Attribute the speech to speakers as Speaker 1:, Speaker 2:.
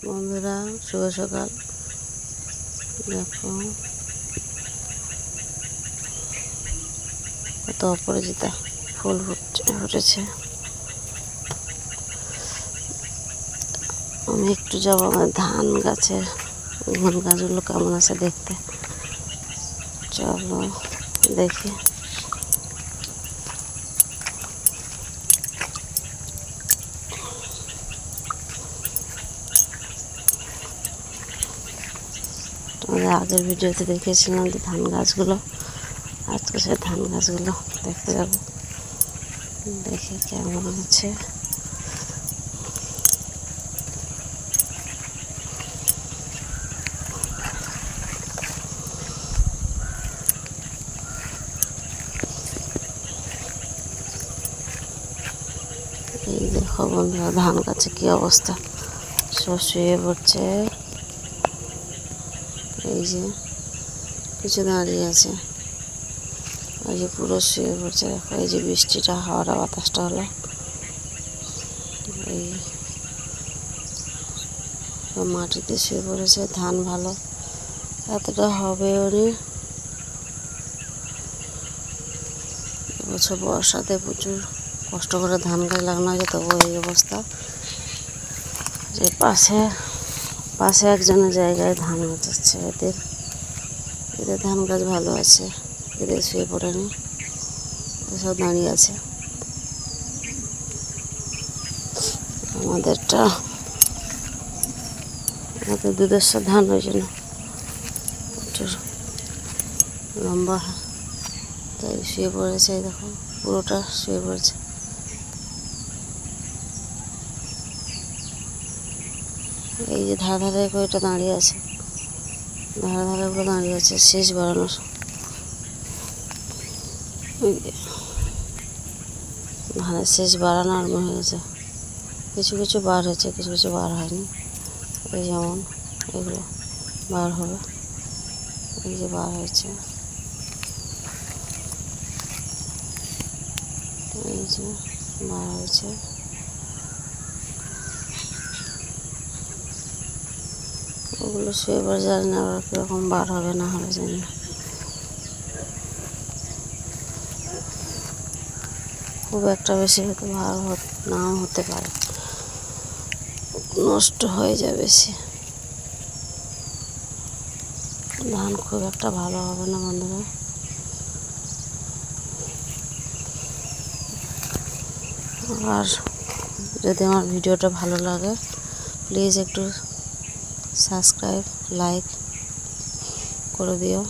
Speaker 1: বন্ধুরা শুভ সকাল। দেখো কত অপরাজিতা ফুল ফুটেছে। আমি একটু যাবো আমার ধান গাছের গাছগুলো কেমন আছে দেখতে। চলো দেখি। তোমাদের আগের ভিডিওতে দেখেছিলাম যে ধান গাছগুলো, আজকে সে ধান গাছগুলো দেখতে যাব, দেখি কেমন আছে। এই দেখো বন্ধুরা ধান গাছে কি অবস্থা, সব শুয়ে পড়ছে। এই যে কিছু দাঁড়িয়ে আছে, ওই যে পুরো শুয়ে পড়ছে। দেখো এই যে বৃষ্টিটা হাওয়াটা বাতাসটা হলো, এই মাটিতে শুয়ে পড়েছে। ধান ভালো এতটা হবে ওরে। এবছর বর্ষাতে প্রচুর কষ্ট করে ধান গাছ লাগানো হয়েছে, তবু এই অবস্থা। যে পাশে একজনের জায়গায় ধান গাছ আছে, এদের ধান গাছ ভালো আছে, এদের শুয়ে পড়েনি, সব দাঁড়িয়ে আছে। আমাদের দুধেশ্বর ধান হয়েছে না, প্রচুর লম্বা, তাই শুয়ে পড়েছে। এই দেখো পুরোটা শুয়ে পড়েছে। এই যে ধারে কয়েকটা দাঁড়িয়ে আছে, ধারে ওগুলো দাঁড়িয়ে আছে শেষ বাড়ানোর। ধানের শেষ বাড়ানো আরম্ভ হয়ে গেছে। কিছু কিছু বার হয়েছে, কিছু কিছু বার হয়নি। এই যেমন এগুলো বার হবে, এই যে বার হয়েছে, এই যে বার হয়েছে। ওগুলো শুয়ে পড়ে, জানি না আবার কীরকম বার হবে না হবে, জানি না। খুব একটা বেশি হয়তো ভালো নাও হতে পারে, নষ্ট হয়ে যায় বেশি। ধান খুব একটা ভালো হবে না বন্ধুরা। আর যদি আমার ভিডিওটা ভালো লাগে প্লিজ একটু সাবস্ক্রাইব লাইক করে দিও।